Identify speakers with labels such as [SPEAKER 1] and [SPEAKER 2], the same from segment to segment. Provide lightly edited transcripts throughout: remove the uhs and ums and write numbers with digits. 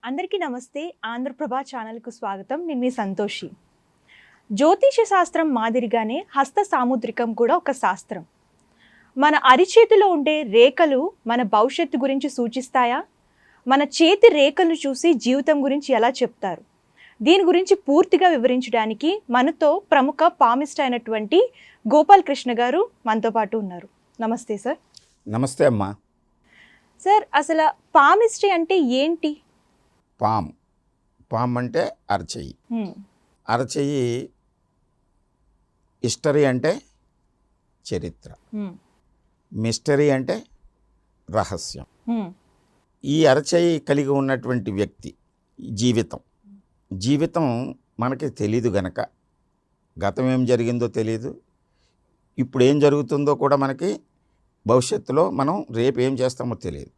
[SPEAKER 1] అందరికీ నమస్తే. ఆంధ్రప్రభ ఛానల్కు స్వాగతం. నేను మీ సంతోషి. జ్యోతిష శాస్త్రం మాదిరిగానే హస్త సాముద్రికం కూడా ఒక శాస్త్రం. మన అరిచేతిలో ఉండే రేఖలు మన భవిష్యత్తు గురించి సూచిస్తాయా? మన చేతి రేఖలు చూసి జీవితం గురించి ఎలా చెప్తారు? దీని గురించి పూర్తిగా వివరించడానికి మనతో ప్రముఖ పామిస్ట్ అయినటువంటి గోపాల్ కృష్ణ గారు మనతో పాటు ఉన్నారు. నమస్తే సార్.
[SPEAKER 2] నమస్తే అమ్మా.
[SPEAKER 1] సార్, అసలు పామిస్ట్రీ అంటే ఏంటి?
[SPEAKER 2] పామ్ అంటే అరచెయ్యి. అరచెయ్యి హిస్టరీ అంటే చరిత్ర, మిస్టరీ అంటే రహస్యం. ఈ అరచెయ్యి కలిగి ఉన్నటువంటి వ్యక్తి జీవితం మనకి తెలీదు గనక, గతం ఏం జరిగిందో తెలీదు, ఇప్పుడు ఏం జరుగుతుందో కూడా మనకి, భవిష్యత్తులో మనం రేపు ఏం చేస్తామో తెలియదు.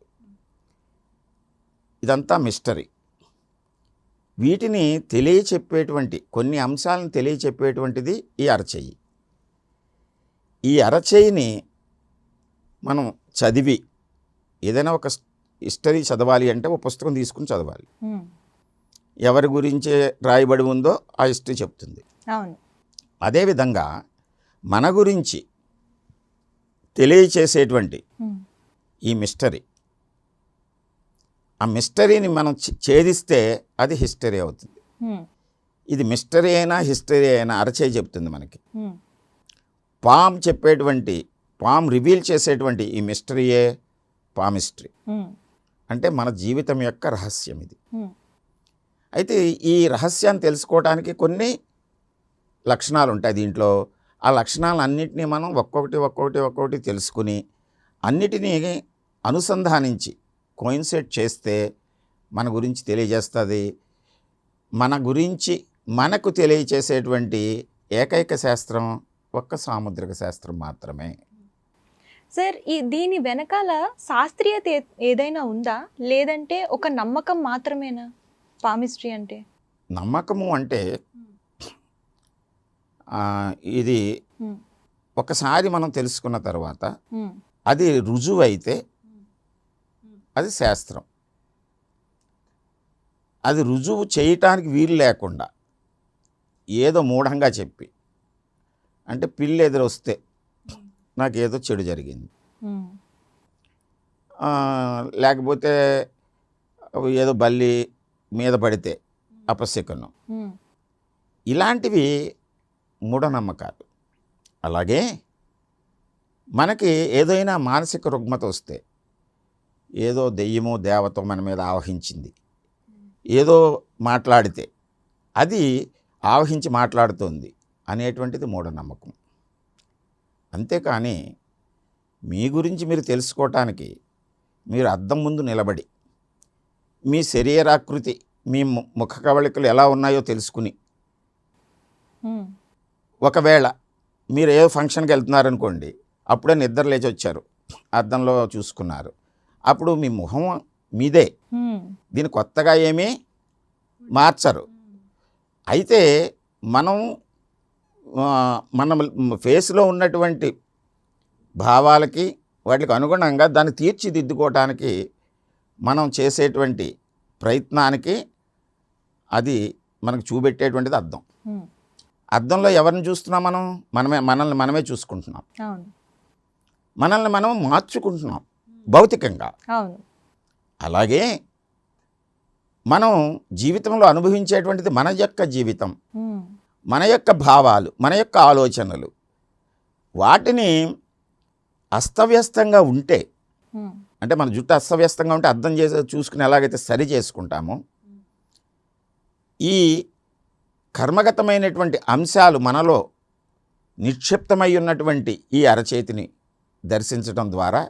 [SPEAKER 2] ఇదంతా మిస్టరీ. వీటిని తెలియచెప్పేటువంటి కొన్ని అంశాలను తెలియచెప్పేటువంటిది ఈ అరచెయ్యి. ఈ అరచెయ్యిని మనం చదివి ఏదైనా ఒక హిస్టరీ చదవాలి అంటే ఒక పుస్తకం తీసుకుని చదవాలి. ఎవరి గురించే రాయబడి ఉందో ఆ హిస్టరీ చెప్తుంది. అదేవిధంగా మన గురించి తెలియచేసేటువంటి ఈ మిస్టరీ, ఆ మిస్టరీని మనం ఛేదిస్తే అది హిస్టరీ అవుతుంది. ఇది మిస్టరీ అయినా హిస్టరీ అయినా అరచేయి చెప్తుంది మనకి. పామ్ రివీల్ చేసేటువంటి ఈ మిస్టరీయే పామిస్ట్రీ. అంటే మన జీవితం యొక్క రహస్యం ఇది. అయితే ఈ రహస్యాన్ని తెలుసుకోవడానికి కొన్ని లక్షణాలు ఉంటాయి దీంట్లో. ఆ లక్షణాలన్నింటినీ మనం ఒక్కొక్కటి తెలుసుకుని అన్నిటినీ అనుసంధానించి కోయిన్సైడ్ చేస్తే మన గురించి తెలియజేస్తుంది. మన గురించి మనకు తెలియచేసేటువంటి ఏకైక శాస్త్రం ఒక్క సాముద్రిక శాస్త్రం మాత్రమే.
[SPEAKER 1] సార్, దీని వెనకాల శాస్త్రీయత ఏదైనా ఉందా, లేదంటే ఒక నమ్మకం మాత్రమేనా పామిస్ట్రీ అంటే?
[SPEAKER 2] నమ్మకము అంటే ఇది ఒకసారి మనం తెలుసుకున్న తర్వాత అది రుజువు అయితే అది శాస్త్రం. అది రుజువు చేయటానికి వీలు లేకుండా ఏదో మూఢంగా చెప్పి, అంటే పిల్లి ఎదురొస్తే నాకేదో చెడు జరిగింది, లేకపోతే ఏదో బల్లి మీద పడితే అపశకునం, ఇలాంటివి మూఢనమ్మకాలు. అలాగే మనకి ఏదైనా మానసిక రుగ్మత వస్తే, ఏదో దెయ్యమో దేవతో మన మీద ఆవహించింది, ఏదో మాట్లాడితే అది ఆవహించి మాట్లాడుతుంది అనేటువంటిది మూఢనమ్మకం. అంతేకాని మీ గురించి మీరు తెలుసుకోవటానికి మీరు అద్దం ముందు నిలబడి మీ శరీరాకృతి, మీ ముఖ కవళికలు ఎలా ఉన్నాయో తెలుసుకుని, ఒకవేళ మీరు ఏ ఫంక్షన్కి వెళ్తున్నారనుకోండి, అప్పుడే నిద్ర లేచి వచ్చారు, అద్దంలో చూసుకున్నారు, అప్పుడు మీ ముఖం మీదే, దీన్ని కొత్తగా ఏమీ మార్చరు. అయితే మన ఫేస్లో ఉన్నటువంటి భావాలకి వాటికి అనుగుణంగా దాన్ని తీర్చిదిద్దుకోవటానికి మనం చేసేటువంటి ప్రయత్నానికి అది మనకు చూపెట్టేటువంటిది అద్దం. అద్దంలో ఎవరిని చూస్తున్నాం? మనల్ని మనమే చూసుకుంటున్నాం, మనల్ని మనం మార్చుకుంటున్నాం భౌతికంగా. అలాగే మనం జీవితంలో అనుభవించేటువంటిది మన యొక్క జీవితం, మన యొక్క భావాలు, మన యొక్క ఆలోచనలు. వాటిని అస్తవ్యస్తంగా ఉంటే, అంటే మన జుట్టు అస్తవ్యస్తంగా ఉంటే అర్థం చేసి చూసుకుని ఎలాగైతే సరి చేసుకుంటామో, ఈ కర్మగతమైనటువంటి అంశాలు మనలో నిక్షిప్తమై ఉన్నటువంటి ఈ అరచేతిని దర్శించడం ద్వారా,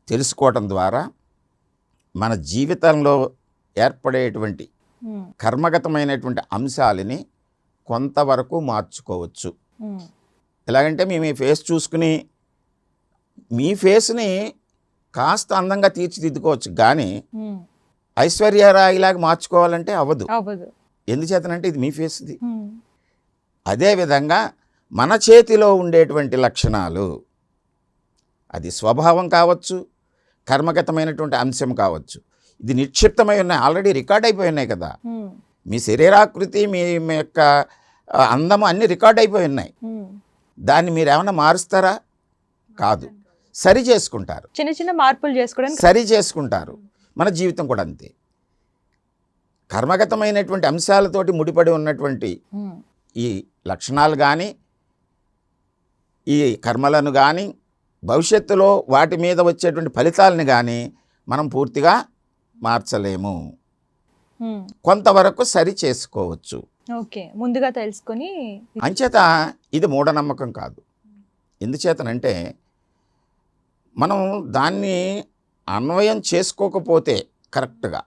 [SPEAKER 2] తెలుసుకోవటం ద్వారా మన జీవితంలో ఏర్పడేటువంటి కర్మగతమైనటువంటి అంశాలని కొంతవరకు మార్చుకోవచ్చు. ఎలాగంటే మీ ఫేస్ చూసుకుని మీ ఫేస్ని కాస్త అందంగా తీర్చిదిద్దుకోవచ్చు, కానీ ఐశ్వర్యరాయిలాగా మార్చుకోవాలంటే అవ్వదు. ఎందుచేతనంటే ఇది మీ ఫేస్ది. అదేవిధంగా మన చేతిలో ఉండేటువంటి లక్షణాలు, అది స్వభావం కావచ్చు, కర్మగతమైనటువంటి అంశం కావచ్చు, ఇది నిక్షిప్తమై ఉన్నాయి, ఆల్రెడీ రికార్డ్ అయిపోయి ఉన్నాయి కదా.
[SPEAKER 1] ఉమ్,
[SPEAKER 2] మీ శరీరాకృతి, మీ యొక్క అందము అన్నీ రికార్డ్ అయిపోయి ఉన్నాయి.
[SPEAKER 1] ఉమ్.
[SPEAKER 2] దాన్ని మీరు ఏమైనా మారుస్తారా? కాదు, సరి చేసుకుంటారు.
[SPEAKER 1] చిన్న చిన్న మార్పులు చేసుకోవడానికి
[SPEAKER 2] సరి చేసుకుంటారు. మన జీవితం కూడా అంతే. కర్మగతమైనటువంటి అంశాలతోటి ముడిపడి ఉన్నటువంటి
[SPEAKER 1] ఉమ్,
[SPEAKER 2] ఈ లక్షణాలు కానీ, ఈ కర్మలను కానీ, భవిష్యత్తులో వాటి మీద వచ్చేటువంటి ఫలితాలను కానీ మనం పూర్తిగా మార్చలేము.
[SPEAKER 1] ఉమ్.
[SPEAKER 2] కొంతవరకు సరి చేసుకోవచ్చు.
[SPEAKER 1] ఓకే, ముందుగా తెలుసుకొని
[SPEAKER 2] అంచేత ఇది మూఢనమ్మకం కాదు. ఎందుచేతనంటే మనం దాన్ని అన్వయం చేసుకోకపోతే, కరెక్ట్గా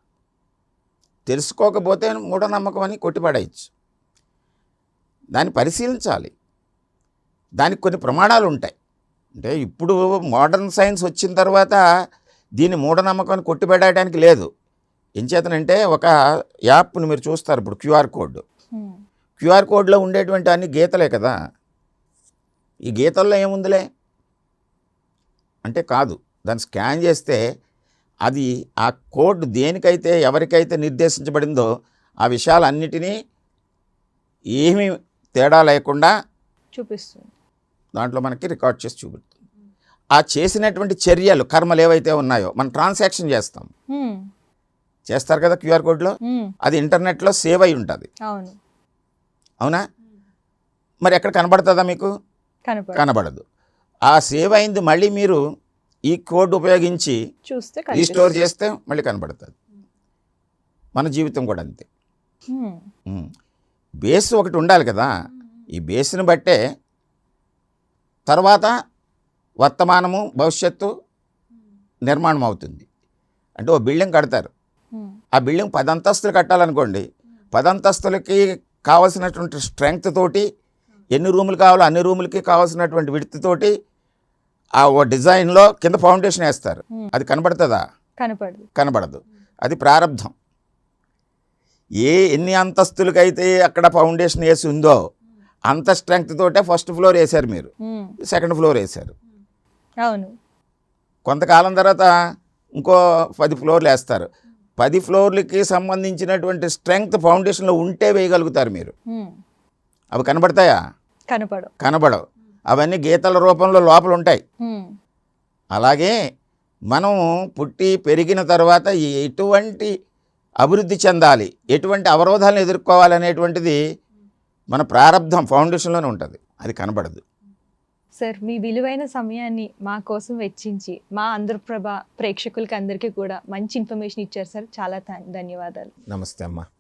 [SPEAKER 2] తెలుసుకోకపోతే మూఢనమ్మకం అని కొట్టిపడేయచ్చు. దాన్ని పరిశీలించాలి. దానికి కొన్ని ప్రమాణాలు ఉంటాయి. అంటే ఇప్పుడు మోడర్న్ సైన్స్ వచ్చిన తర్వాత దీన్ని మూఢనమ్మకం అని కొట్టిపడేయడానికి లేదు. ఎంచేతనంటే ఒక యాప్ని మీరు చూస్తారు ఇప్పుడు, క్యూఆర్ కోడ్.
[SPEAKER 1] ఉమ్,
[SPEAKER 2] క్యూఆర్ కోడ్లో ఉండేటువంటి అన్ని గీతలే కదా. ఈ గీతల్లో ఏముందిలే అంటే కాదు, దాన్ని స్కాన్ చేస్తే అది ఆ కోడ్ దేనికైతే ఎవరికైతే నిర్దేశించబడిందో ఆ విషయాలన్నిటినీ ఏమీ తేడా లేకుండా
[SPEAKER 1] చూపిస్తుంది.
[SPEAKER 2] దాంట్లో మనకి రికార్డ్ చేసి చూపిస్తుంది. ఆ చేసినటువంటి చర్యలు, కర్మలు ఏవైతే ఉన్నాయో మనం ట్రాన్సాక్షన్ చేస్తాం,
[SPEAKER 1] ఉమ్,
[SPEAKER 2] చేస్తారు కదా క్యూఆర్ కోడ్లో,
[SPEAKER 1] ఉమ్,
[SPEAKER 2] అది ఇంటర్నెట్లో సేవ్ అయి ఉంటుంది.
[SPEAKER 1] అవును,
[SPEAKER 2] అవునా? మరి ఎక్కడ కనబడుతుందా మీకు?
[SPEAKER 1] కనపడు
[SPEAKER 2] కనబడదు. ఆ సేవ్ అయింది మళ్ళీ మీరు ఈ కోడ్ ఉపయోగించి
[SPEAKER 1] చూస్తే
[SPEAKER 2] రీస్టోర్ చేస్తే మళ్ళీ కనబడుతుంది. మన జీవితం కూడా అంతే.
[SPEAKER 1] ఉమ్,
[SPEAKER 2] బేస్ ఒకటి ఉండాలి కదా. ఈ బేస్ని బట్టే తర్వాత వర్తమానము, భవిష్యత్తు నిర్మాణం అవుతుంది. అంటే ఓ బిల్డింగ్ కడతారు.
[SPEAKER 1] ఉమ్,
[SPEAKER 2] ఆ బిల్డింగ్ 10 అంతస్తులు కట్టాలనుకోండి, 10 అంతస్తులకి కావాల్సినటువంటి స్ట్రెంగ్త్ తోటి, ఎన్ని రూములు కావాలో అన్ని రూములకి కావాల్సినటువంటి విడ్త్ తోటి ఆ ఓ డిజైన్లో కింద ఫౌండేషన్ వేస్తారు. అది కనబడుతుందా?
[SPEAKER 1] కనపడదు.
[SPEAKER 2] కనబడదు. అది ప్రారంధం. ఎన్ని అంతస్తులకైతే అక్కడ ఫౌండేషన్ వేసి ఉందో అంత స్ట్రెంగ్త్ తోటే ఫస్ట్ ఫ్లోర్ వేశారు మీరు,
[SPEAKER 1] ఉమ్,
[SPEAKER 2] సెకండ్ ఫ్లోర్ వేశారు.
[SPEAKER 1] అవును,
[SPEAKER 2] కొంతకాలం తర్వాత ఇంకో 10 ఫ్లోర్లు వేస్తారు. 10 ఫ్లోర్లకి సంబంధించినటువంటి స్ట్రెంగ్త్ ఫౌండేషన్లో ఉంటే వేయగలుగుతారు మీరు.
[SPEAKER 1] ఉమ్,
[SPEAKER 2] అవి కనబడతాయా?
[SPEAKER 1] కనపడవు.
[SPEAKER 2] కనబడవు. అవన్నీ గీతల రూపంలో లోపల ఉంటాయి.
[SPEAKER 1] ఉమ్,
[SPEAKER 2] అలాగే మనం పుట్టి పెరిగిన తర్వాత ఎటువంటి అభివృద్ధి చెందాలి, ఎటువంటి అవరోధాలను ఎదుర్కోవాలనేటువంటిది మన ప్రారంధం ఫౌండేషన్లోనే ఉంటుంది. అది కనబడదు.
[SPEAKER 1] సార్, మీ విలువైన సమయాన్ని మా కోసం వెచ్చించి మా ఆంధ్రప్రభ ప్రేక్షకులకి అందరికీ కూడా మంచి ఇన్ఫర్మేషన్ ఇచ్చారు సార్. చాలా ధన్యవాదాలు.
[SPEAKER 2] నమస్తే అమ్మా.